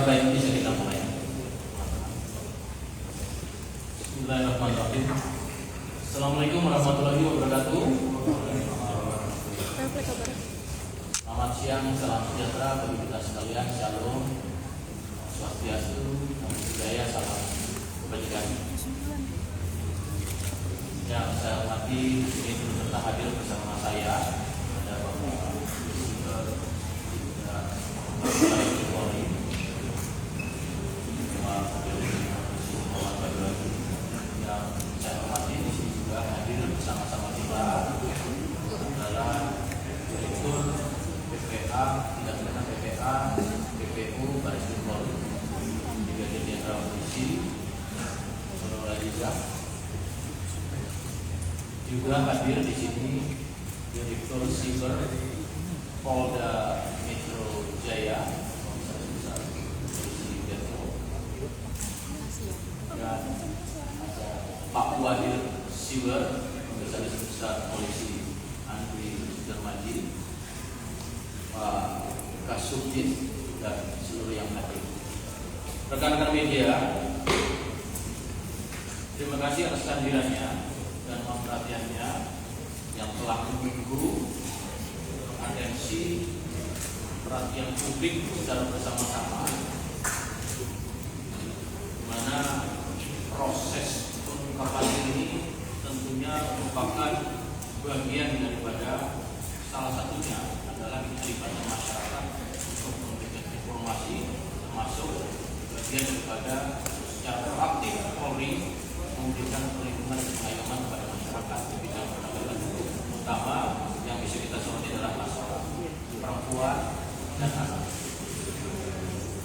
Baik, bisa kita mulai. Bismillahirrahmanirrahim. Assalamualaikum warahmatullahi wabarakatuh. Selamat siang, salam sejahtera bagi kita sekalian. Shalom, swastiastu, namo buddhaya, salam kebajikan. Yang saya hormati, ini serta hadir bersama saya ada Bapak Polri, yang saya hormati di sini juga hadir bersama-sama kita adalah Direktur PPA, Tindak Pidana PPA, PPU, Baris Krim Polri, Brigadir Jenderal Polisi Nurul Azizah. Juga hadir di sini Direktur Siber Polda Metro Jaya, Komisaris Besar Polisi Metro, dan Pak Wadir Siber, Komisaris Besar Polisi Andri Sudarmaji, Pak Kasubdit, dan seluruh yang hadir. Rekan-rekan media, terima kasih atas kehadirannya dan perhatiannya yang telah menunggu atensi perhatian publik secara bersama-sama, di mana proses pengungkapan ini tentunya merupakan bagian daripada salah satunya adalah keterlibatan masyarakat untuk memberikan informasi, termasuk bagian daripada secara proaktif Polri memberikan perlindungan dan pengayoman kepada masyarakat di bidang penegakan hukum, terutama yang bisa kita soroti adalah masalah perempuan dan anak.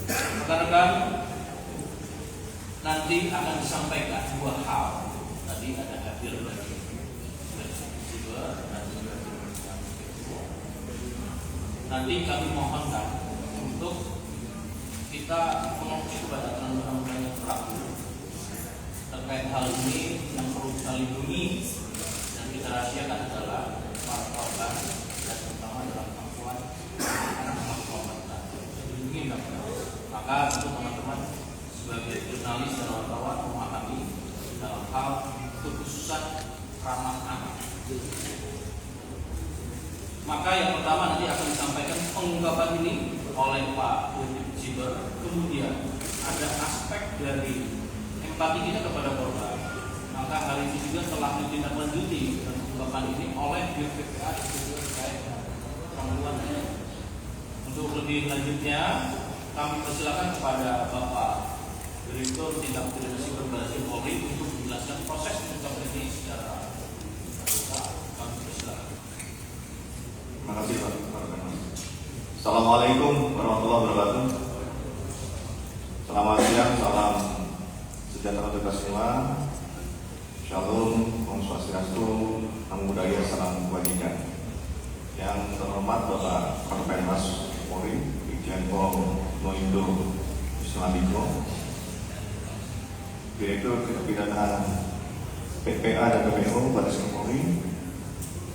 Rekan-rekan, nanti akan disampaikan dua hal. Tadi ada hadir lagi nanti kami mohonkan untuk kita mengerti kepada aturan-aturan yang berlaku terkait hal ini. Yang perlu kita lindungi dan kita rahasiakan adalah para korban dan terutama adalah perempuan dan anak korban. Lindungi maka untuk teman-teman sebagai jurnalis dan wartawan memahami dalam hal kekhususan ramah anak. Maka yang pertama nanti akan disampaikan pengungkapan ini oleh Pak Wadir Siber. Kemudian ada aspek dari empati kita kepada korban. Maka hal ini juga telah ditindaklanjuti dan pengungkapan ini oleh BPPA juga terkait perempuan. Untuk lebih lanjutnya kami persilakan kepada Bapak Direktur Tindak Pidana Siber Baris Krim Polri untuk menjelaskan proses pengungkapan ini secara terbuka. Kami persilakan. Terima kasih Pak. Assalamualaikum warahmatullahi wabarakatuh. Selamat siang, salam sejahtera untuk kita semua. Shalom, Om Swastiastu, Namo Buddhaya, salam kebajikan. Yang terhormat Bapak Kapolres Polri, Irjen Pol Moindo Islamiko, Direktur Tindak Pidana PPA dan PPU Baris Krim Polri,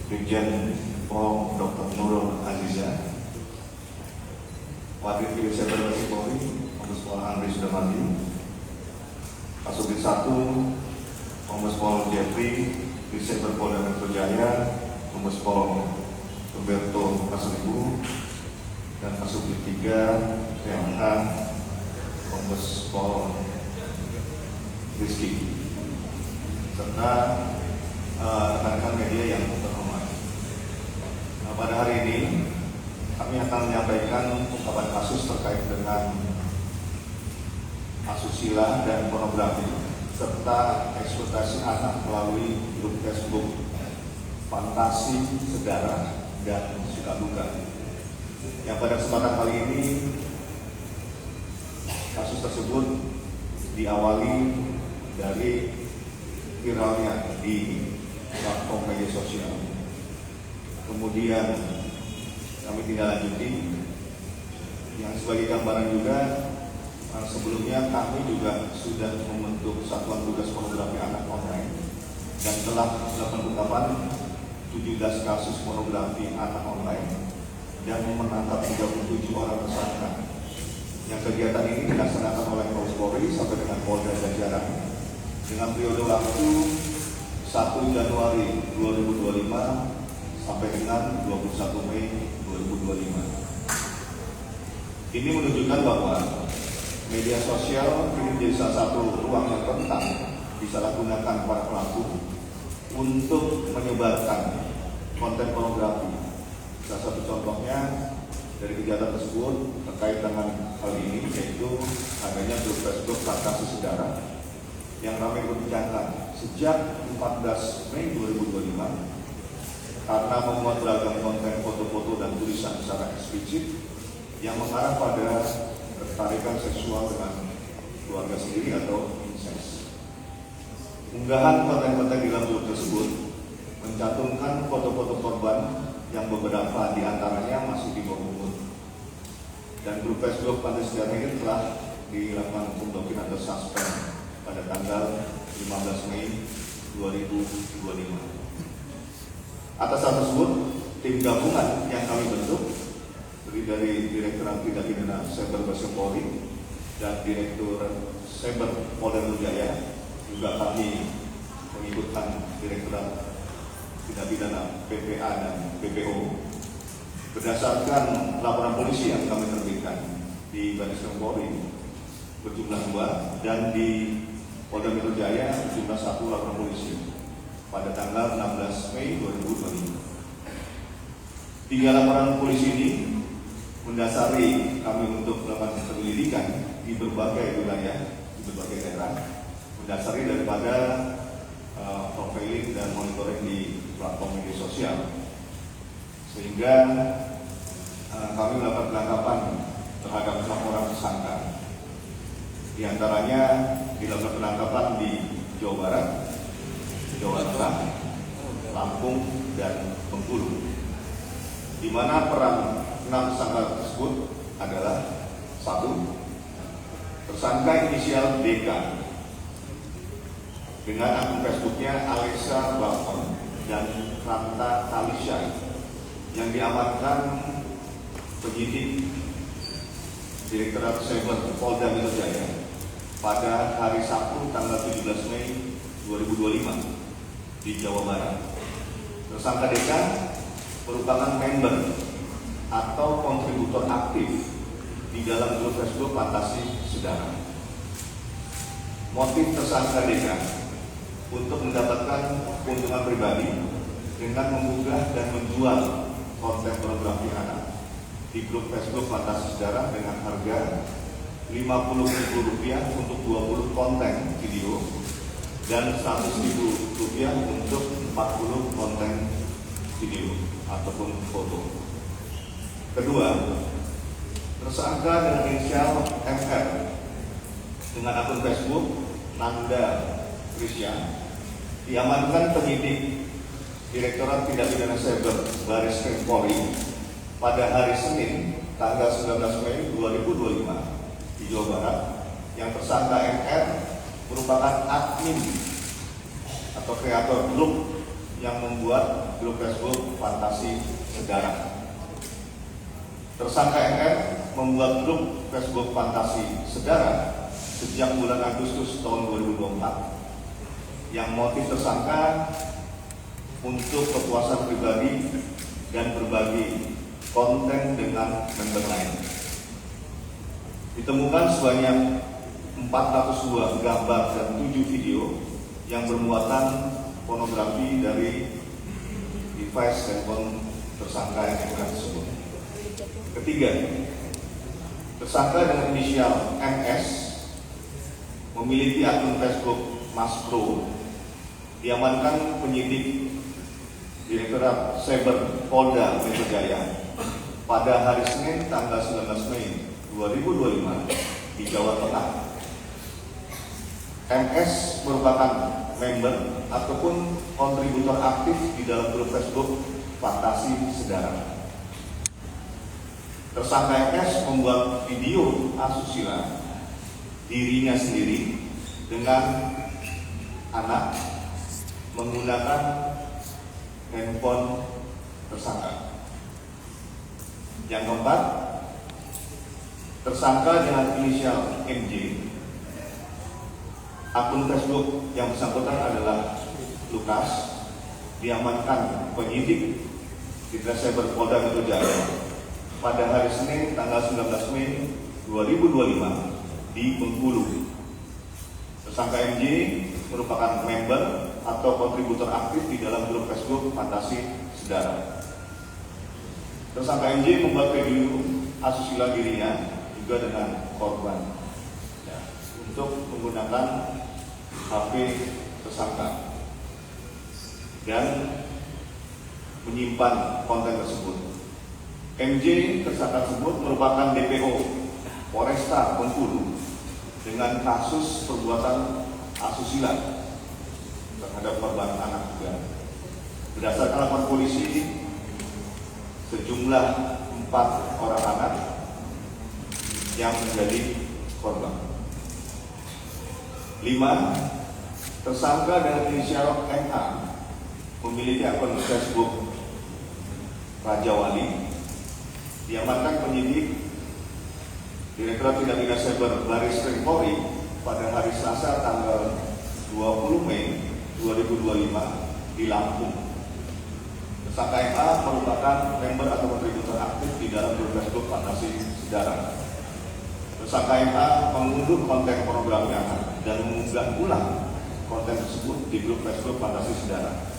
Irjen Pol Dr. Nurul Azizah, Wakil Direktur Baris Krim Polri, Kombes Pol Andri Sudarmaji, Kasubdit 1, Kombes Pol Jeffrey, Dirjen Polda Metro Jaya, Kombes Pol Roberto Kasribu, dan Kasubdit 3, PMH, Kombes Pol Rizky, serta rekan-rekan media yang terhormat. Pada hari ini kami akan menyampaikan ungkapan kasus terkait dengan asusila dan pornografi serta eksploitasi anak melalui grup Facebook Fantasi Sedara dan Suka Duka. Yang pada kesempatan kali ini kasus tersebut diawali dari viralnya di platform media sosial. Kemudian kami tindak lanjuti yang sebagai gambaran juga, sebelumnya kami juga sudah membentuk Satuan Tugas Pornografi Anak Online dan telah melakukan pengungkapan 17 kasus pornografi anak online dan menangkap 37 orang tersangka. Yang kegiatan ini dilaksanakan oleh Mabes Polri sampai dengan Polda Jajaran dengan periode waktu 1 Januari 2025 sampai dengan 21 Mei 2025. Ini menunjukkan bahwa media sosial ini menjadi salah satu ruang yang rentan disalahgunakan para pelaku untuk menyebarkan konten pornografi. Salah satu contohnya dari kegiatan tersebut terkait dengan hal ini yaitu adanya grup Facebook Fantasi Sedara yang ramai diperbincangkan sejak 14 Mei 2025 karena memuat beragam konten foto-foto dan tulisan secara eksplisit yang mengarah pada ketertarikan seksual dengan keluarga sendiri atau incest. Unggahan konten-konten di dalam grup tersebut mencantumkan foto-foto korban yang beberapa di antaranya masih di bawah umur. Dan grup Facebook Fantasi Sedara ini telah dilakukan pemblokiran atau suspend pada tanggal 15 Mei 2025. Atas hal tersebut, tim gabungan yang kami bentuk dari Direktorat Tindak Pidana Cyber Polri dan Direktur Cyber Polda Metro Jaya, juga kami mengikutkan Direktorat Tindak Pidana PPA dan PPO berdasarkan laporan polisi yang kami terbitkan di Baris Krim Polri berjumlah 2 dan di Polda Metro Jaya berjumlah 1 laporan polisi pada tanggal 16 Mei 2025. 3 laporan polisi ini mendasari kami untuk melakukan penyelidikan di berbagai wilayah, di berbagai daerah, mendasari daripada profiling dan monitoring di platform media sosial, sehingga kami melakukan penangkapan terhadap 6 orang tersangka. Di antaranya dilakukan penangkapan di Jawa Barat, Jawa Tengah, Lampung, dan Bengkulu, di mana peran 6 tersangka tersebut adalah 1. Tersangka inisial DK dengan akun Facebooknya Alexa Bafon dan Ranta Talisha yang diamankan penyidik Direktorat Cyber Polda Metro Jaya pada hari Sabtu tanggal 17 Mei 2025 di Jawa Barat. Tersangka DK merupakan member atau kontributor aktif di dalam grup Facebook Fantasi Sedara. Motif tersangka DK untuk mendapatkan keuntungan pribadi dengan mengunggah dan menjual konten pornografi anak di grup Facebook Fantasi Sedara dengan harga Rp50.000 untuk 20 konten video dan Rp100.000 untuk 40 konten video ataupun foto. Kedua, tersangka dengan inisial MR dengan akun Facebook Nanda Krisya diamankan penyidik Direktorat Tindak Pidana Cyber Baris Krim Polri pada hari Senin tanggal 19 Mei 2025 di Jawa Barat, yang tersangka MR merupakan admin atau kreator grup yang membuat grup Facebook Fantasi Sedara. Tersangka MR membuat grup Facebook Fantasi Sedara sejak bulan Agustus tahun 2024 yang motif tersangka untuk kepuasan pribadi dan berbagi konten dengan member lain. Ditemukan sebanyak 402 gambar dan 7 video yang bermuatan pornografi dari device handphone tersangka MR tersebut. Ketiga, tersangka dengan inisial MS memiliki akun Facebook Mas Pro, diamankan penyidik Direktorat Cyber Polda Metro Jaya pada hari Senin tanggal 19 Mei 2025 di Jawa Tengah. MS merupakan member ataupun kontributor aktif di dalam grup Facebook Fantasi Sedara. Tersangka MS membuat video asusila dirinya sendiri dengan anak menggunakan handphone tersangka. Yang keempat, tersangka dengan inisial MJ, akun Facebook yang bersangkutan adalah Lukas, diamankan penyidik di Treskrimum Polda Metro Jaya pada hari Senin tanggal 19 Mei 2025 di Bengkulu. Tersangka MJ merupakan member atau kontributor aktif di dalam grup Facebook Fantasi Sedara. Tersangka MJ membuat video asusila dirinya juga dengan korban untuk menggunakan HP tersangka dan menyimpan konten tersebut. MJ tersangka tersebut merupakan DPO Polresta Bengkulu dengan kasus perbuatan asusila terhadap korban anak juga. Berdasarkan laporan polisi, sejumlah 4 orang anak yang menjadi korban. 5. Tersangka dengan inisial MA memiliki akun Facebook Raja Wali, diamankan penyidik Direktorat Tindak Pidana Cyber Barreskrim Polri pada hari Selasa tanggal 20 Mei 2025 di Lampung. Tersangka MA merupakan member atau kontributor aktif di dalam grup Facebook Fantasi Sedara. Tersangka MA mengunduh konten pornografi anak dan mengunggah ulang konten tersebut di grup Facebook Fantasi Sedara.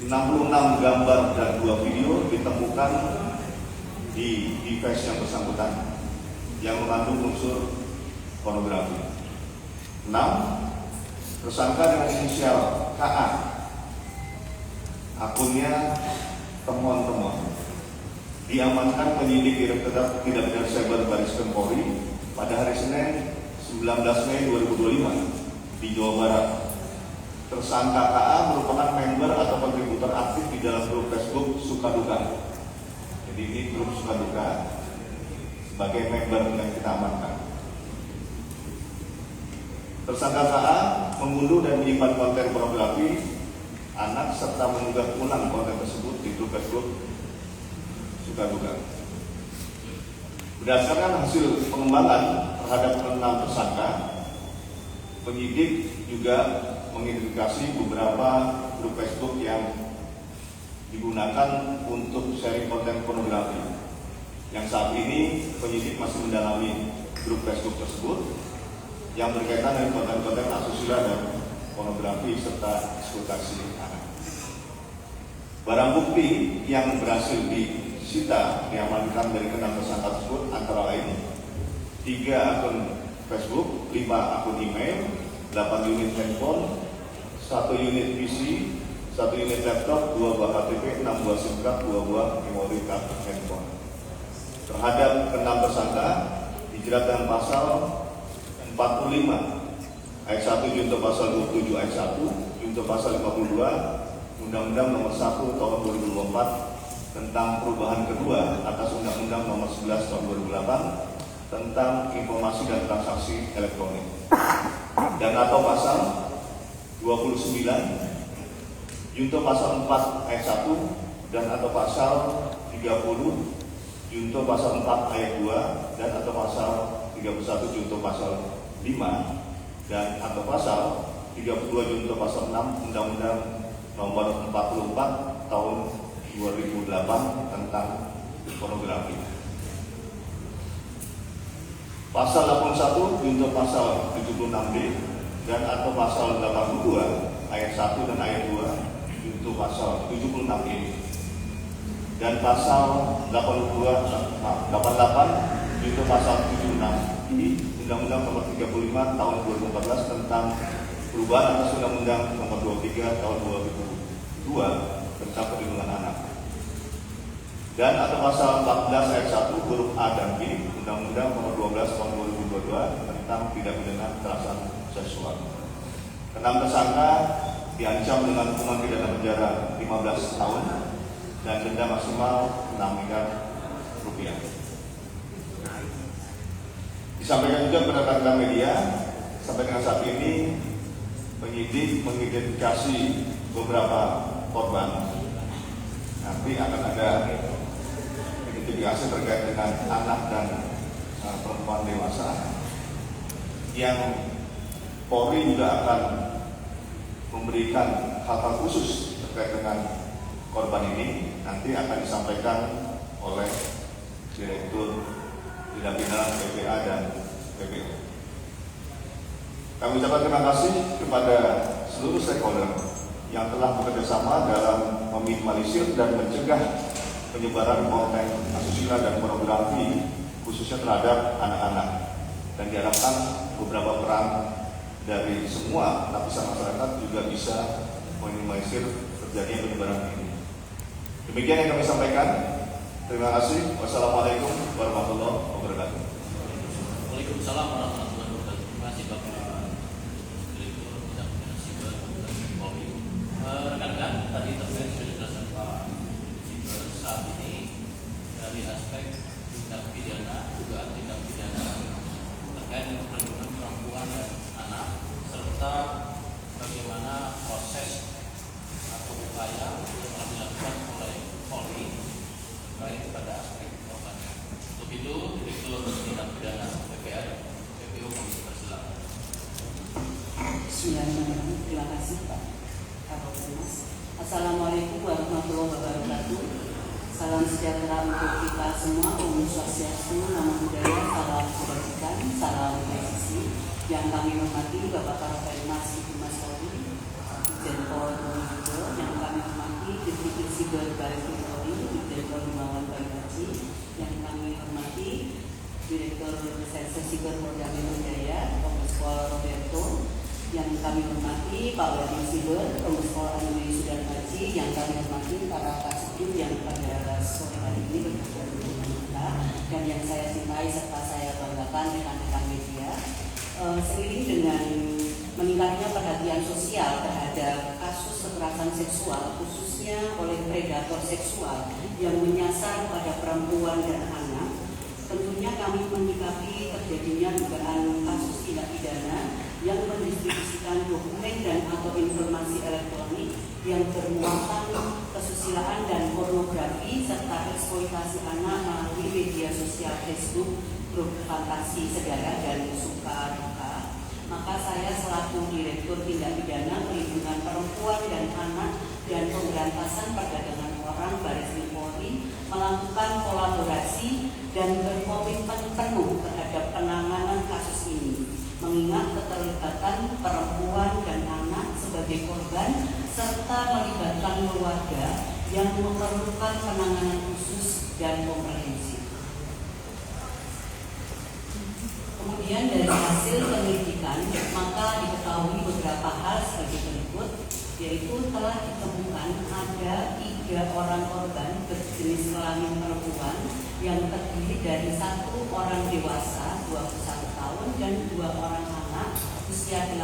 66 gambar dan 2 video ditemukan di device yang bersangkutan yang mengandung unsur pornografi. 6. Tersangka dengan inisial KA, akunnya temuan-temuan, diamankan penyidik Direktorat Tindak Pidana Cyber Barreskrim Polri pada hari Senin 19 Mei 2025 di Jawa Barat. Tersangka KA merupakan member atau kontributor aktif di dalam grup Facebook Sukaduka. Jadi ini grup Sukaduka sebagai member yang kita amankan. Tersangka KA mengunduh dan menyimpan konten pornografi anak serta mengunggah ulang konten tersebut di grup Facebook Sukaduka. Berdasarkan hasil pengembangan terhadap 6 tersangka, penyidik juga mengidentifikasi beberapa grup Facebook yang digunakan untuk sharing konten pornografi. Yang saat ini penyidik masih mendalami grup Facebook tersebut yang berkaitan dengan konten-konten asusila dan pornografi serta eksploitasi anak. Barang bukti yang berhasil disita diamankan dari ke-6 tersangka tersebut antara lain 3 akun Facebook, 5 akun email, 8 unit handphone, 1 unit PC, 1 unit laptop, 2 buah KTP, 6 buah SIM card, 2 buah memory card handphone. Terhadap ke-6 tersangka dijerat dengan pasal 45 ayat 1 junto pasal 27 ayat 1 junto pasal 52 Undang-Undang Nomor 1 Tahun 2024 tentang perubahan kedua atas Undang-Undang Nomor 11 Tahun 2008 tentang informasi dan transaksi elektronik, dan atau pasal 29 junto pasal 4 ayat 1 dan atau pasal 30 junto pasal 4 ayat 2 dan atau pasal 31 junto pasal 5 dan atau pasal 32 junto pasal 6 Undang-Undang Nomor 44 Tahun 2008 tentang pornografi. Pasal 81 junto pasal 76D dan atau pasal 82 ayat 1 dan ayat 2 junto pasal 76E dan pasal 88 junto pasal 76I Undang-Undang Nomor 35 Tahun 2014 tentang perubahan atas Undang-Undang Nomor 23 Tahun 2002 tentang perlindungan anak, dan atau pasal 14 ayat 1 huruf A dan B Undang-Undang Nomor 12 Tahun 2022 tentang tindak pidana kekerasan seksual. Keenam tersangka diancam dengan hukuman pidana penjara 15 tahun dan denda maksimal 6 miliar rupiah. Disampaikan juga pada rekan media, sampai dengan saat ini penyidik mengidentifikasi beberapa korban. Nanti akan ada identifikasi terkait dengan anak dan perempuan dewasa yang Polri juga akan memberikan hal-hal khusus terkait dengan korban ini. Nanti akan disampaikan oleh Direktur Tindak Pidana PPA dan PPO. Kami ucapkan terima kasih kepada seluruh stakeholder yang telah bekerjasama dalam meminimalisir dan mencegah penyebaran konten asusila dan pornografi khususnya terhadap anak-anak, dan diharapkan beberapa peran dari semua lapisan masyarakat juga bisa meminimalisir terjadinya penyebaran ini. Demikian yang kami sampaikan. Terima kasih. Wassalamualaikum warahmatullahi wabarakatuh. Waalaikumsalam warahmatullahi wabarakatuh. Terima kasih Bapak Direktur Tindak Pidana Siber Polri. Rekan-rekan, tadi terkait sudah dijelaskan Pak Siber. Saat ini dari aspek tindak pidana, dugaan tindak pidana terkait dengan perlindungan perempuan dan anak, serta bagaimana proses atau upaya yang telah dilakukan oleh Polri baik pada aspek korban. Untuk itu, Direktur Tindak Pidana PPA dan PPO kami persilakan. Bismillahirrahmanirrahim. Terima kasih Pak Kapolres. Assalamualaikum warahmatullahi wabarakatuh. Salam sejahtera untuk kita semua. Om Swastiastu, Namo Buddhaya, salam kebajikan, salam presisi. Yang kami hormati Bapak Kapolres Humas Polri, Jenpol Polri, yang kami hormati Divisi Siber Baris Krim Polri, Jenpol Himawan Bagaji, yang kami hormati Direktur Reserse Siber Polda Metro Jaya, Kombes Pol Roberto, yang kami hormati Pak Wadim Siber, Kombes Pol Anwar Sudarmaji, yang kami hormati para Kasubdit yang pada sore hari ini bekerja dengan kita, dan yang saya cintai serta saya banggakan rekan-rekan media. Seiring dengan meningkatnya perhatian sosial terhadap kasus kekerasan seksual, khususnya oleh predator seksual yang menyasar pada perempuan dan anak, tentunya kami menyikapi terjadinya dugaan kasus tindak pidana yang mendistribusikan dokumen dan atau informasi elektronik yang bermuatan kesusilaan dan pornografi serta eksploitasi anak melalui media sosial Facebook, grup fantasi sedara dan suka duka. Maka saya selaku Direktur Tindak Pidana Perlindungan Perempuan dan Anak dan Pemberantasan Perdagangan Orang Baris Krim Polri melakukan kolaborasi dan berkomitmen penuh terhadap penanganan kasus ini, mengingat keterlibatan perempuan dan anak sebagai korban serta melibatkan keluarga yang memerlukan penanganan khusus dan komprehensif. Kemudian dari hasil penyelidikan, maka diketahui beberapa hal sebagai berikut, yaitu telah ditemukan ada 3 orang korban berjenis kelamin perempuan yang terdiri dari 1 orang dewasa 21 tahun dan 2 orang anak usia 8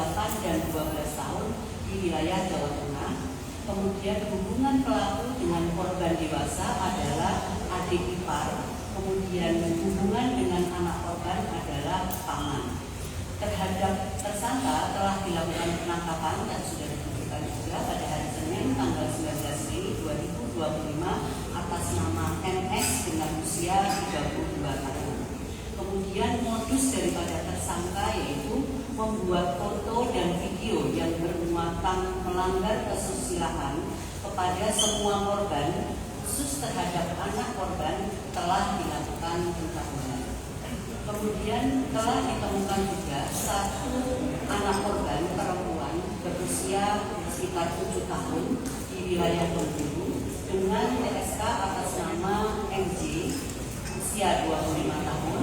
dan 12 tahun di wilayah Jawa Tengah. Kemudian hubungan pelaku dengan korban dewasa adalah adik ipar. Kemudian hubungan dengan anak korban adalah paman. Terhadap tersangka telah dilakukan penangkapan dan sudah ditentukan juga pada hari Senin tanggal 19 Mei 2025 atas nama MS dengan usia 32 tahun. Kemudian modus daripada tersangka yaitu membuat foto dan video yang bermuatan melanggar kesusilaan kepada semua korban, khusus terhadap anak korban telah dilakukan pencabulan. Kemudian telah ditemukan juga 1 anak korban perempuan berusia sekitar 7 tahun di wilayah Bengkulu dengan TSK atas nama MJ usia 25 tahun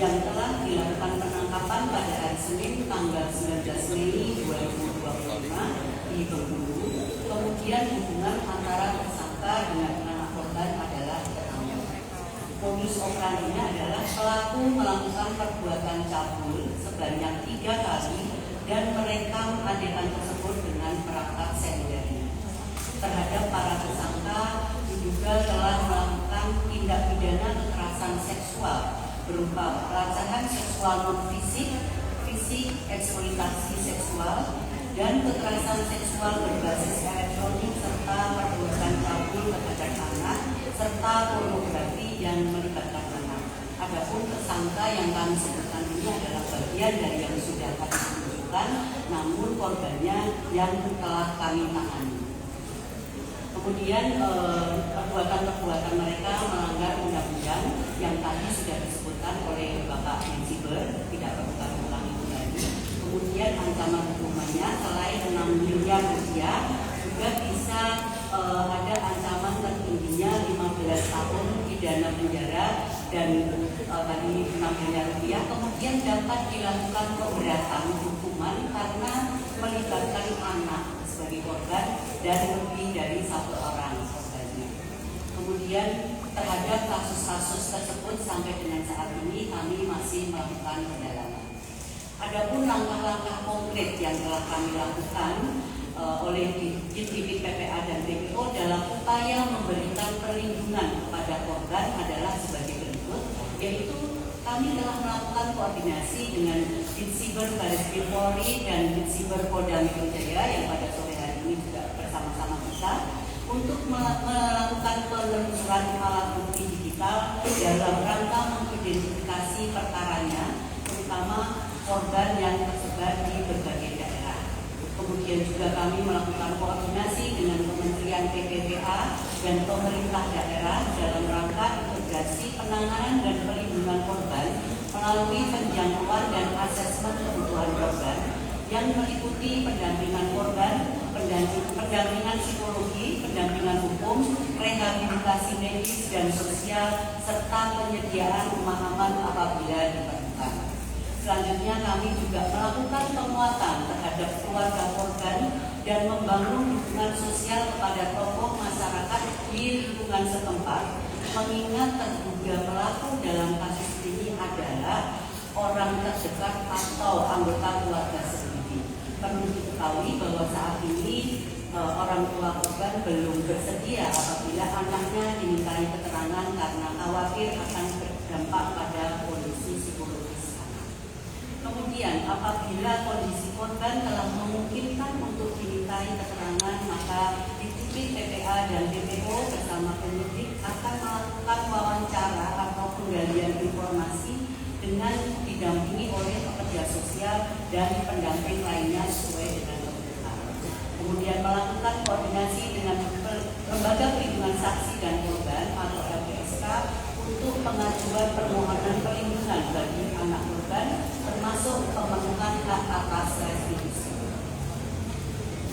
yang telah dilakukan penangkapan pada hari Senin tanggal 19 Mei 2025 di Bengkulu. Kemudian hubungan antara tersangka dengan anak korban adalah modus operandinya adalah pelaku melakukan perbuatan cabul sebanyak 3 kali dan merekam adegan tersebut dengan perangkat selulernya. Terhadap para tersangka diduga telah melakukan tindak pidana kekerasan seksual berupa pelecehan seksual non-fisik, fisik, eksploitasi seksual, dan kekerasan seksual berbasis elektronik serta perbuatan cabul terhadap anak serta pornografi yang melibatkan anak. Adapun tersangka yang kami sebutkan ini adalah bagian dari yang sudah kami tunjukkan, namun korbannya yang telah kami tangani. Kemudian perbuatan-perbuatan mereka melanggar undang-undang yang tadi sudah disebutkan oleh Bapak Mensiber, tidak perlu kami ulangi kembali. Kemudian ancaman hukumannya selain 6 miliar rupiah juga bisa ada ancaman tertingginya 15 tahun pidana penjara dan tadi 6 miliar rupiah. Kemudian dapat dilakukan pemberatan hukuman karena melibatkan anak sebagai korban dan lebih dari 1 orang korbannya. Kemudian terhadap kasus-kasus tersebut sampai dengan saat ini kami masih melakukan pendalaman. Adapun langkah-langkah konkret yang telah kami lakukan oleh Divisi PPA dan TPO dalam upaya memberikan perlindungan kepada korban adalah sebagai berikut, yaitu kami telah melakukan koordinasi dengan Ditsiber Baris Krim Polri dan Ditsiber Polda Metro Jaya yang pada sore hari ini juga bersama-sama kita untuk melakukan penelusuran alat bukti digital dalam rangka mengidentifikasi perkaranya, terutama korban yang tersebar di berbagai daerah. Kemudian juga kami melakukan koordinasi dengan Kementerian PPPA dan pemerintah daerah dalam rangka integrasi penanganan dan perlindungan korban melalui penjangkauan dan asesmen kebutuhan korban yang meliputi pendampingan korban, pendampingan psikologi, pendampingan hukum, rehabilitasi medis dan sosial, serta penyediaan rumah aman apabila diperlukan. Selanjutnya kami juga melakukan penguatan terhadap keluarga korban dan membangun dukungan sosial kepada tokoh masyarakat di lingkungan setempat, mengingat terduga pelaku dalam kasus ini adalah orang terdekat atau anggota keluarga sendiri. Perlu diketahui bahwa saat ini orang tua korban belum bersedia apabila anaknya dimintai keterangan karena khawatir akan berdampak pada kondisi psikologis anak. Kemudian apabila kondisi korban telah memungkinkan untuk dimintai keterangan, maka Divisi PPA dan TPO bersama penyidik akan melakukan wawancara atau penggalian informasi dengan didampingi oleh pekerja sosial dan pendamping lainnya sesuai dengan kebutuhan. Kemudian melakukan koordinasi dengan Lembaga Perlindungan Saksi dan Korban atau LPSK untuk pengajuan permohonan perlindungan bagi anak korban, termasuk pemenuhan hak atas restitusi.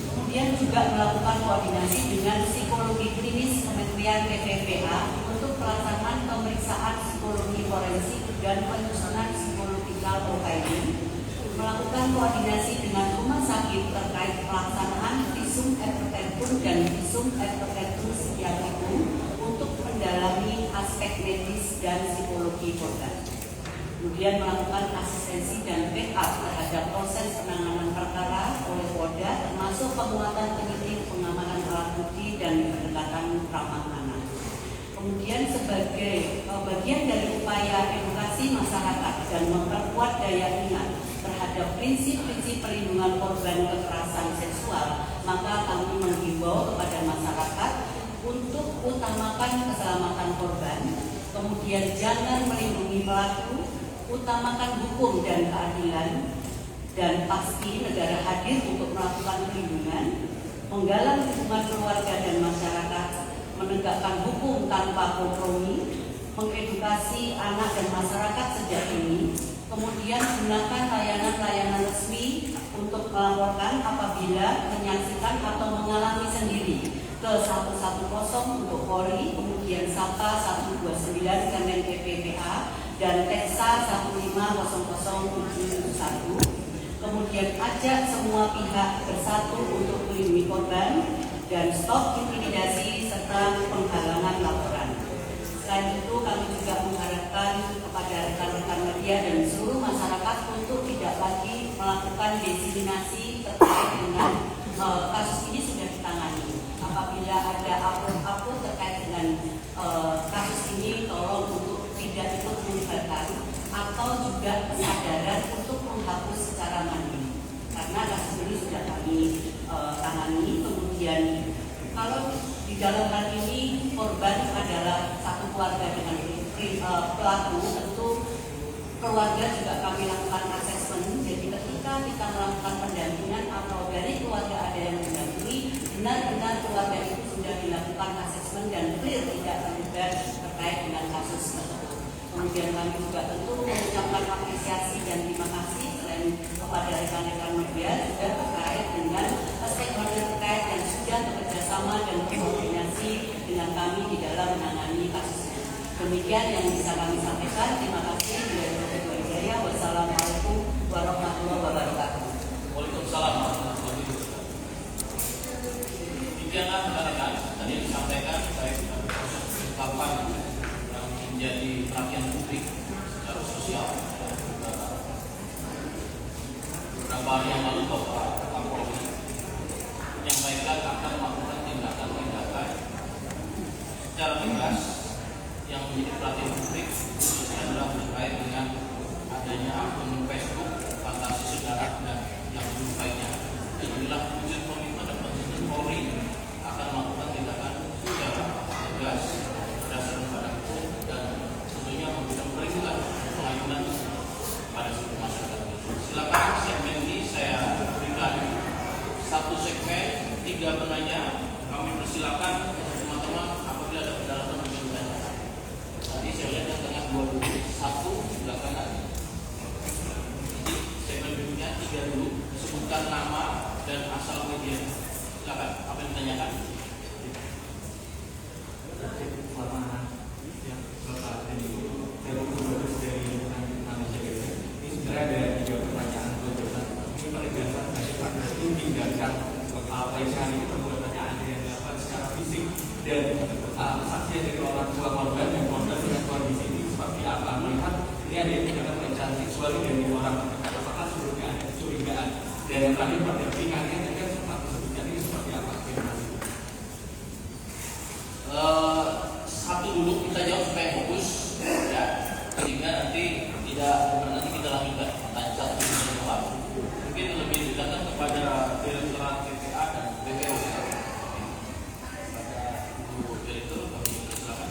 Kemudian juga melakukan koordinasi dengan psikologi klinis Kementerian PPPA untuk pelaksanaan pemeriksaan psikologi forensik dan penyusunan psikologikal profiling, melakukan koordinasi dengan rumah sakit terkait pelaksanaan visum et repertum dan visum et repertum psikiatrikum untuk mendalami aspek medis dan psikologi korban. Kemudian melakukan asistensi dan backup terhadap proses penanganan perkara oleh Polda, termasuk penguatan penyidik, pengamanan alat bukti dan pendekatan ramah anak. Kemudian sebagai bagian dari upaya edukasi masyarakat dan memperkuat daya ingat terhadap prinsip-prinsip perlindungan korban kekerasan seksual, maka kami menghimbau kepada masyarakat untuk utamakan keselamatan korban, kemudian jangan melindungi pelaku, utamakan hukum dan keadilan, dan pasti negara hadir untuk melakukan perlindungan, menggalang dukungan keluarga dan masyarakat, menegakkan hukum tanpa kompromi, mengedukasi anak dan masyarakat sejak dini, kemudian gunakan layanan-layanan resmi untuk melaporkan apabila menyaksikan atau mengalami sendiri ke 110 untuk Polri, kemudian SAPA 129 Kemen PPPA dan Teksa 1500711. Kemudian ajak semua pihak bersatu untuk melindungi korban dan stop intimidasi serta penghalangan laporan. Selain itu kami juga mengharapkan kepada rekan-rekan media dan seluruh masyarakat untuk tidak lagi melakukan dilakukan diseminasi terkait dengan kasus ini sudah ditangani. Apabila ada upload terkait dengan kasus ini, tolong untuk tidak ikut melibatkan atau juga kesadaran untuk menghapus secara mandiri, karena kasus ini sudah kami tangani. Kemudian kalau di dalam hal ini korban adalah satu keluarga dengan pelaku, tentu keluarga juga kami lakukan asesmen. Jadi ketika kita melakukan pendampingan atau dari keluarga ada yang mendampingi, benar-benar keluarga itu sudah dilakukan asesmen dan clear, tidak terlibat terkait dengan kasus tersebut. Kemudian kami juga tentu mengucapkan apresiasi dan terima kasih selain kepada rekan-rekan media juga terkait dengan stakeholder terkait yang sudah bekerjasama dan berkoordinasi dengan kami di dalam menangani kasus ini. Demikian yang bisa kami sampaikan. Terima kasih. Wassalamualaikum warahmatullahi wabarakatuh. Waalaikumsalam warahmatullahi wabarakatuh. Demikianlah rekan-rekan tadi disampaikan terkait dengan proses pengungkapan yang menjadi perhatian publik secara sosial. Beberapa hari yang lalu Bapak Kapolri menyampaikan akan melakukan tindakan-tindakan secara tegas yang menjadi perhatian publik, khususnya adalah terkait dengan adanya akun Facebook fantasi saudara dan yang lainnya. Dan inilah wujud komitmen dan komitmen Polri akan melakukan tindakan secara tegas berdasarkan pada hukum dan tentunya memberikan perlindungan pelayanan pada seluruh masyarakat. Silakan segmen ini saya berikan satu segmen 3 penanya. Kami persilakan teman-teman apabila ada pendalaman bertanya. Tadi saya lihat yang tengah 21 belakangan. Segmen berikutnya 3 dulu, sebutkan nama dan asal media. Silakan, apa yang ditanyakan? Selamat siang, Bapak dan Ibu. Saya bertugas dari ini sebenarnya ada 3 pertanyaan berbeda. Ini penegasan bagaimana itu tindakan pelecehan itu membuat pertanyaan yang dilakukan secara fisik dan kesaksian dari orang tua korban dan korban dengan kondisi ini seperti apa. Melihat ini ada tindakan pelecehan seksual dari orang, apakah sebelumnya ada kecurigaan, dan yang terakhir pendampingannya kan sempat disebutkan ini seperti apa? Satu dulu kita jawab supaya fokus ya, sehingga nanti kita lanjutkan tanya satu dan jawab. Mungkin lebih dikatakan kepada Direktorat PPA dan BPO. Pada Ibu Direktur, kami silakan.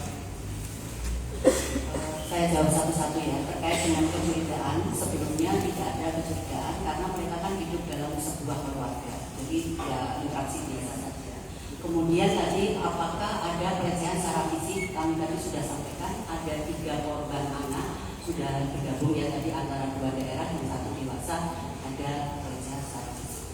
Saya jawab satu-satu ya, terkait dengan kecurigaan. Sebelumnya tidak ada kecurigaan karena mereka kan hidup dalam sebuah keluarga, jadi ya interaksi biasa saja. Kemudian tadi apakah ada pelecehan secara fisik? Kami tadi sudah sampaikan ada 3 korban anak sudah bergabung ya tadi antara 2 daerah dan 1 dewasa, ada pelecehan secara fisik.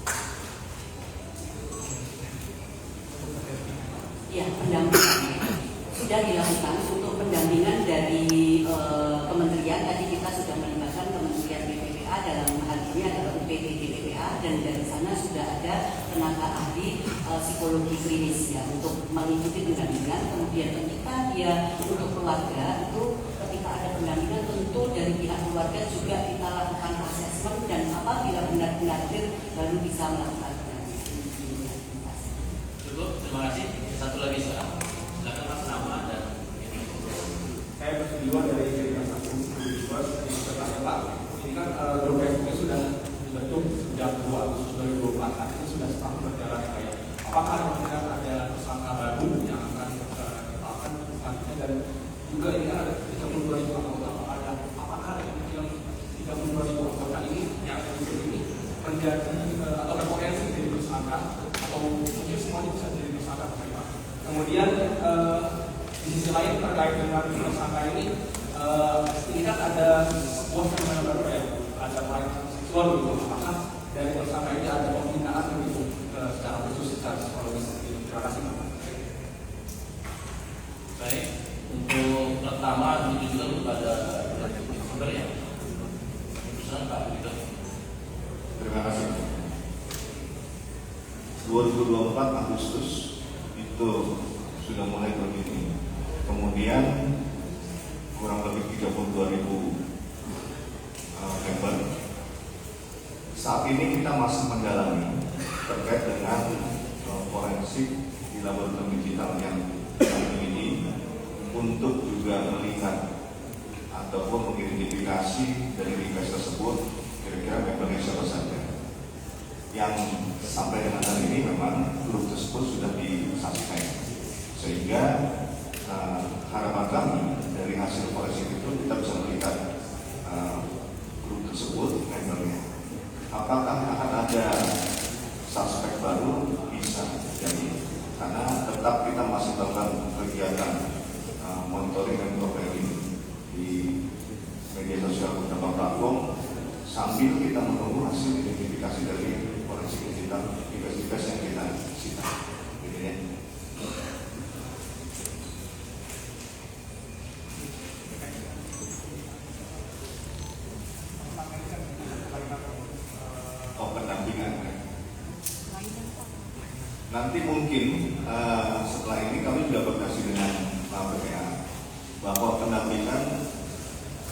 Ya, pendampingan sudah dilakukan untuk pendampingan dari kementerian. Tadi kita sudah melibatkan Kementerian PPPA, dalam hal ini adalah UPT PPPA, dan dari sana sudah ada tenaga ahli psikologi klinis ya untuk mengikuti pendampingan. Kemudian ketika dia untuk keluarga itu ketika ada pendampingan tentu dari pihak keluarga juga kita lakukan asesmen dan apabila benar-benar baru bisa melakukan pendampingan. Cukup, terima kasih. Satu lagi sekarang. Silakan Mas nama dan Saya bertujuan dari cerita satu bertanya Pak, ini kan grup Facebooknya sudah dibentuk sejak 2 Agustus 2024, artinya sudah setahun berjalan ya Pak ya. Apakah kemungkinan ada tersangka baru yang akan ditetapkan selanjutnya, dan juga ini kan ada 32.000 anggota, apakah yang 32.000 anggota ini yang ada di sini menjadi atau berpotensi menjadi tersangka atau mungkin semuanya bisa jadi tersangka Pak? Kemudian di sisi lain terkait dengan tersangka ini kan ada sebuah fenomena baru ya, ada pelecehan seksual gitu. Apakah dari tersangka ini ada pembinaan begitu secara khusus secara psikologis? Terima kasih Pak. baik. Untuk pertama itu juga kepada sumber ya. Perusahaan Pak Direktur. Terima kasih. 2024 Agustus itu sudah mulai begini. Kemudian kurang lebih 32.000 member. Saat ini kita masih mendalami terkait dengan forensik di laboratorium digital yang ini untuk juga melihat ataupun mengidentifikasi dari request tersebut kira-kira membernya siapa saja. Yang sampai dengan hari ini memang grup tersebut sudah disaksikan, sehingga harapan kami dari hasil forensik itu kita bisa melihat grup tersebut membernya. Apakah akan ada suspek baru? Bisa jadi, karena tetap kita masih melakukan kegiatan monitoring dan profiling di media sosial beberapa platform sambil kita menunggu hasil identifikasi dari forensik digital investigasi yang kita sita. Gitu ya. Pendampingan. Nanti mungkin setelah ini kami juga berkoordinasi dengan PPA bahwa pendampingan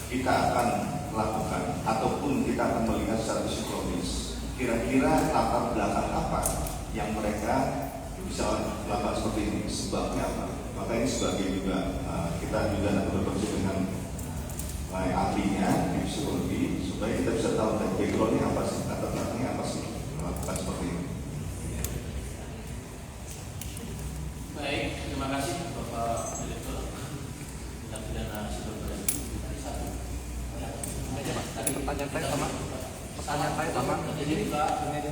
kita akan lakukan ataupun kita akan melihat secara psikologis kira-kira latar belakang apa yang mereka bisa melakukan seperti ini, sebabnya apa. Maka ini sebagai juga kita juga nanti berkoordinasi dengan ahlinya di psikologi supaya kita bisa tahu dari backgroundnya apa sih, latar belakangnya apa sih melakukan seperti ini. Baik, terima kasih Bapak Direktur Tindak Pidana Siber Forensik. Tadi Pertanyaan saya sama. Jadi buka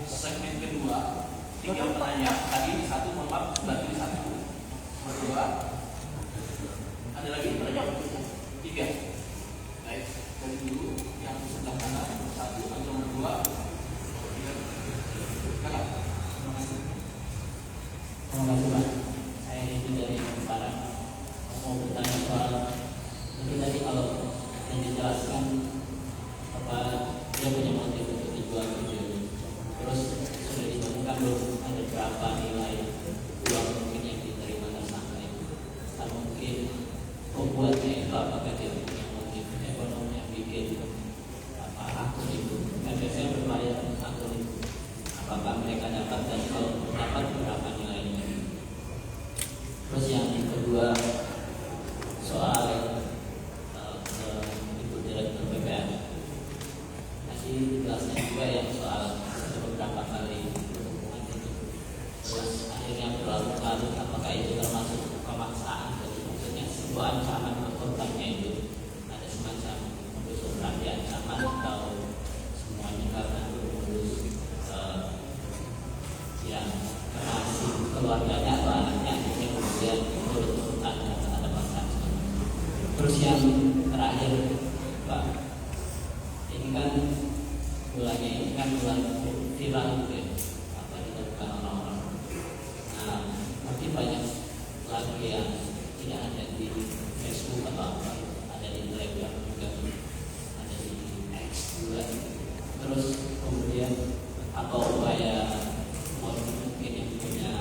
segmen kedua, 3 penanya. Tadi satu, mohon maaf, berarti satu, berdua. Ada lagi pertanyaan? 3. Baik, dari dulu yang sebelah kanan, 1 atau 2. Kakak. Terima kasih Pak. Saya itu dari Jepara. Mau bertanya soal mungkin tadi kalau yang dijelaskan apa dia punya motif untuk dijual video ini. Terus sudah ditemukan belum ada berapa nilai uang mungkin yang diterima tersangka itu? Dan mungkin pembuatnya itu apakah dia punya motif ekonomi yang bikin apa akun itu? Kan biasanya berbayar akun itu. Apakah mereka dapat dan kalau dapat berapa nilainya? Terus yang kedua soal Ibu Direktur PPA masih jelasnya juga yang soal beberapa kali terus akhirnya berlarut-larut, apakah itu termasuk pemaksaan? Jadi maksudnya sebuah ancaman ke korbannya itu ada semacam modus operandi ancaman atau semuanya karena bermodus yang masih keluarganya atau anaknya yang kemudian turut-turutan terhadap paksaan. Terus yang terakhir Pak, ini kan bulannya ini kan bulan viral gitu ya, apa dilakukan orang-orang. Nah, mungkin banyak lagi yang tidak ada di Facebook atau apa, ada di Telegram juga, ada di X juga. Terus kemudian apa upaya mungkin yang punya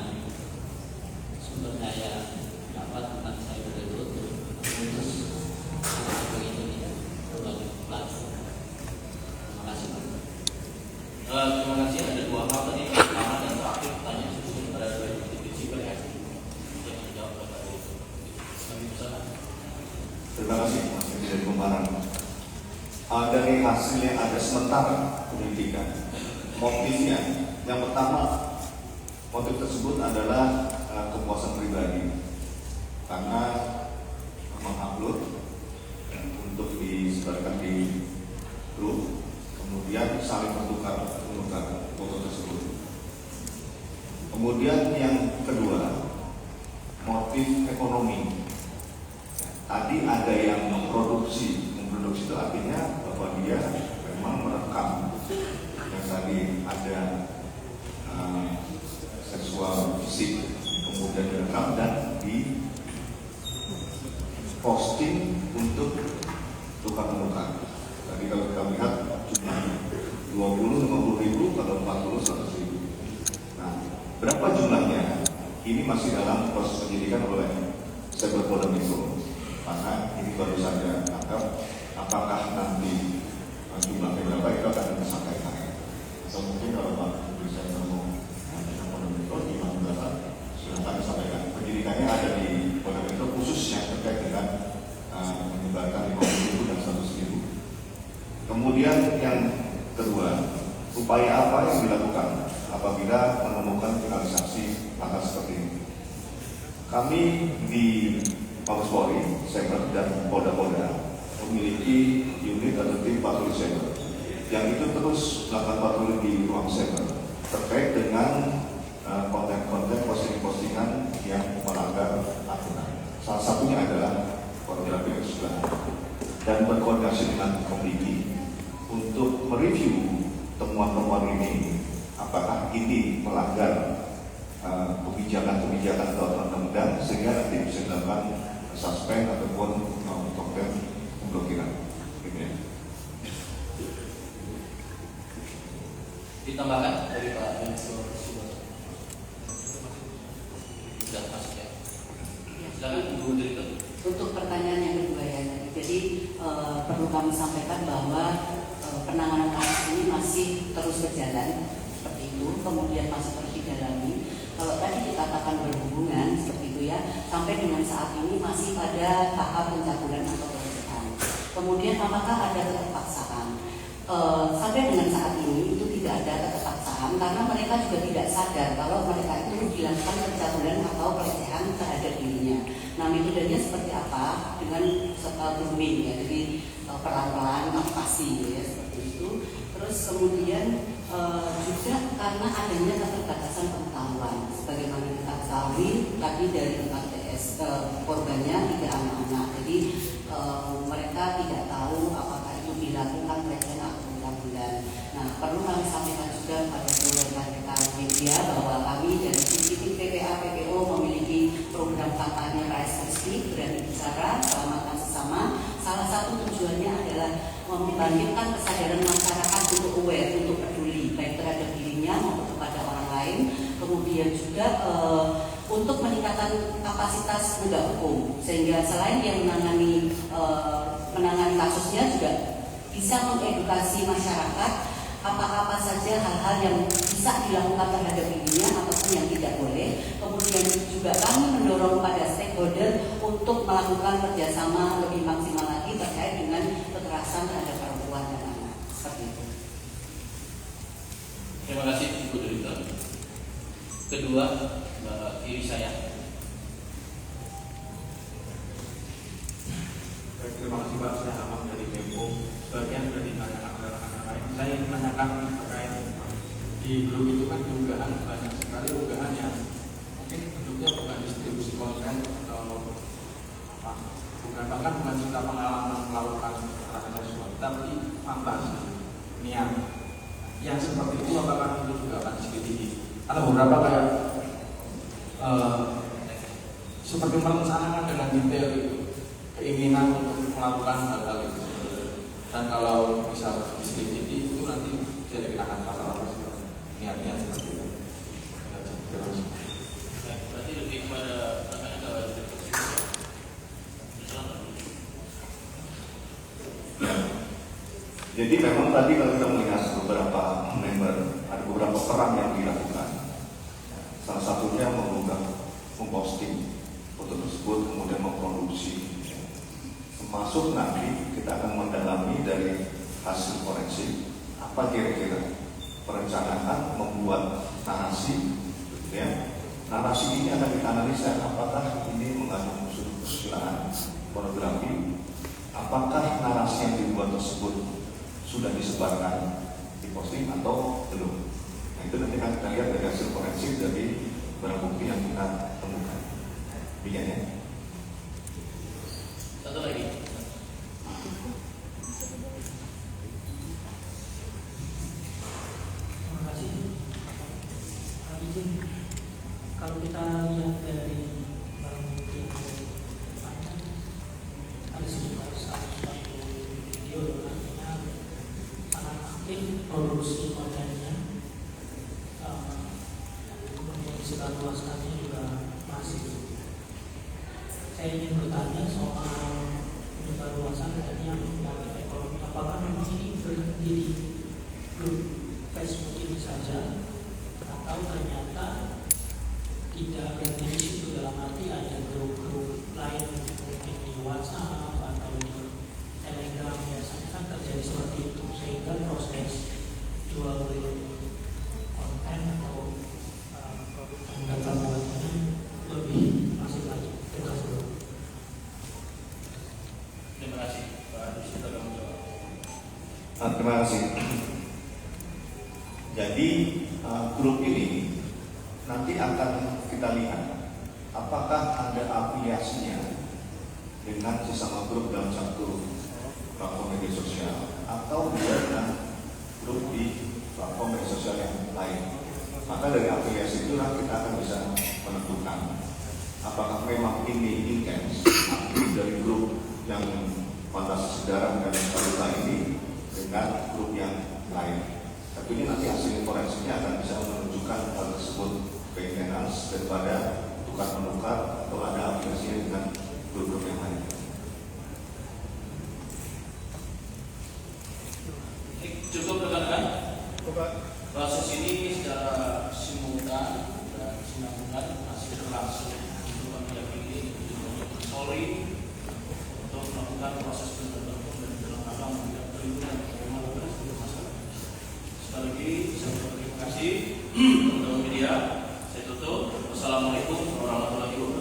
sumber daya dapat tentang cyber itu untuk memutus begitu ya berbagai platform. Terima kasih Pak. Terima kasih. Ada 2 hal tadi, pertama dan terakhir pertanyaan sebelum pada dari siber ya. Yang dijawab Bapak Direktur. Kami bersama. Terima kasih Mas Edi dari Kumparan. Dari hasil yang ada sementara penyelidikan, motifnya yang pertama, motif tersebut adalah kepuasan pribadi karena mengupload untuk disebarkan di grup, kemudian saling menukar foto tersebut. Kemudian yang kedua, motif ekonomi. Tadi ada yang memproduksi itu artinya bahwa dia memang merekam yang tadi ada seksual fisik, kemudian direkam dan di posting untuk tukar menukar. Tadi kalau kita lihat jumlahnya 20, 50 ribu, kalau 40, 100 ribu. Nah, berapa jumlahnya? Ini masih dalam proses penyidikan oleh Cyberpolda Metro. Karena ini baru saja tangkap. Apakah nanti jumlahnya berapa itu akan disampaikan. Kemudian yang kedua, upaya apa yang dilakukan apabila menemukan finalisasi langkah seperti ini? Kami di Mabes Polri, Cyber dan Polda-Polda memiliki unit atau tim patroli cyber yang itu terus melakukan patroli di ruang cyber terkait dengan konten-konten postingan yang melanggar aturan. Salah satunya adalah pornografi seksual, dan berkoordinasi dengan Komdiki untuk mereview temuan-temuan ini, apakah ini melanggar kebijakan-kebijakan atau undang-undang, sehingga nanti bisa dilakukan suspend ataupun konten pemblokiran. Gitu ya. Ditambahkan dari Pak Menko sudah masuk ya. Silakan Bu Direktur. Untuk pertanyaan yang kedua ya, jadi perlu kami sampaikan bahwa penanganan kasus ini masih terus berjalan seperti itu, kemudian masih terus didalami. Kalau tadi dikatakan berhubungan seperti itu ya, sampai dengan saat ini masih pada tahap pencabulan atau pelecehan. Kemudian apakah ada keterpaksaan? Sampai dengan saat ini itu tidak ada keterpaksaan karena mereka juga tidak sadar kalau mereka itu dilakukan pencabulan atau pelecehan terhadap dirinya. Nah, metodenya seperti apa? Dengan grooming ya, jadi pelan-pelan motivasi ya, seperti itu. Terus kemudian juga karena adanya keterbatasan pengetahuan, sebagaimana kita ketahui tadi dari RTS korbannya 3 anak-anak, jadi mereka tidak tahu apakah itu dilakukan pelecehan atau pencabulan. Nah, perlu kami sampaikan juga kepada seluruh rekan-rekan media bahwa kami dari sisi PPA PPO memiliki program kampanye KSSP berani bicara selamatkan sesama. Salah satu tujuannya adalah membangkitkan kesadaran masyarakat untuk aware, untuk peduli baik terhadap dirinya maupun kepada orang lain. Kemudian juga untuk meningkatkan kapasitas penegak hukum, sehingga selain yang menangani kasusnya juga bisa mengedukasi masyarakat apa-apa saja hal-hal yang bisa dilakukan terhadap dirinya ataupun yang tidak boleh. Kemudian juga kami mendorong pada stakeholder untuk melakukan kerjasama lebih maksimal lagi terkait dengan kekerasan terhadap perempuan dan anak. Seperti itu. Terima kasih Ibu Direktur. Kedua, Mbak kiri saya. Terima kasih Pak, saya Ahmad dari Tempo. Sebagian sudah ditanyakan oleh rekan-rekan lain. Saya ingin menanyakan terkait di grup itu kan dugaan banyak sekali dugaan yang mungkin bentuknya bukan distribusi konten atau apa, bukan cerita pengalaman melakukan kekerasan seksual, tapi fantasi, niat. Yang seperti itu apakah itu juga akan diselidiki? Ada beberapa kayak seperti merencanakan dengan detail itu, keinginan untuk melakukan hal-hal itu. Dan kalau bisa diselidiki itu nanti jadi dikenakan pasal apa sih? Niat-niat seperti itu. Berarti lebih kepada pertanyaan ke Direktur. Jadi memang tadi kalau kita melihat beberapa member, ada beberapa peran yang dilakukan. Salah satunya memposting foto tersebut, kemudian memproduksi. Termasuk nanti kita akan mendalami dari hasil forensik apa kira-kira perencanaan membuat narasi, ya. Narasi ini akan dianalisa apakah ini mengandung unsur kesusilaan, pornografi, apakah narasi yang dibuat tersebut sudah disebarkan di posting atau belum. Nah, itu nanti akan kita lihat dari hasil forensik dari barang bukti yang kita temukan. Demikian. Satu lagi. Terima kasih. Kalau kita lihat dari barang bukti ada sejumlah satu video artinya sangat aktif produksi kontennya, kemudian sebarluaskannya juga masih. Saya ingin bertanya soal penyebarluasan dan yang ekonomi. Apakah memang ini berhenti di grup Facebook ini saja, atau ternyata tidak berhenti di situ, dalam arti ada grup-grup lain mungkin di WhatsApp atau di Telegram, biasanya kan terjadi seperti itu, sehingga Jadi grup ini nanti akan kita lihat apakah ada afiliasinya dengan sesama grup dalam satu platform media sosial atau dengan grup di platform media sosial yang lain. Maka dari afiliasi itulah kita akan bisa menentukan apakah memang ini intens dari grup yang fantasi sejarah dan valuta ini dengan grup yang lain. Tapi ini nanti hasil forensiknya akan bisa menunjukkan hal tersebut maintenance daripada tukar menukar atau ada afiliasinya dengan grup-grup yang lain. Cukup rekan-rekan. Proses ini secara simultan dan sinambungan masih berlangsung untuk kami yakini untuk Polri untuk melakukan proses penegakan hukum dan dalam rangka memberikan perlindungan kepada masyarakat. Sekali lagi saya berterima kasih teman-teman media. Saya tutup. Wassalamualaikum warahmatullahi wabarakatuh.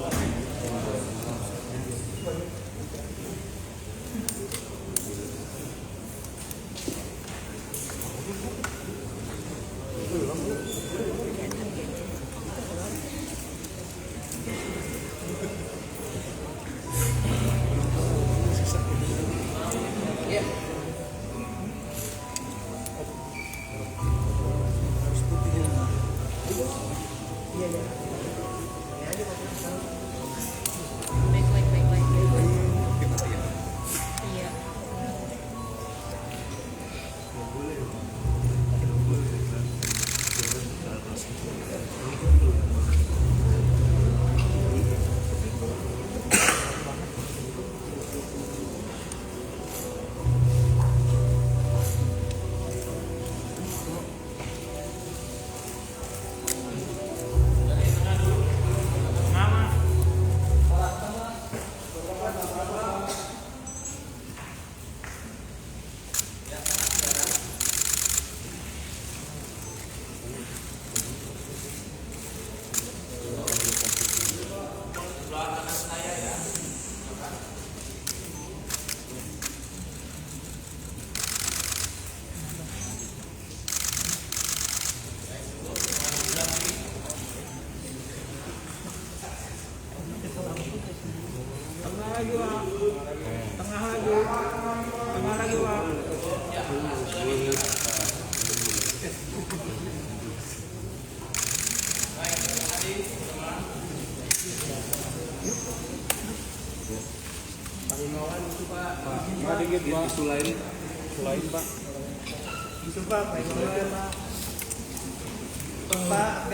Sulain Pak. Itu Pak, Pak.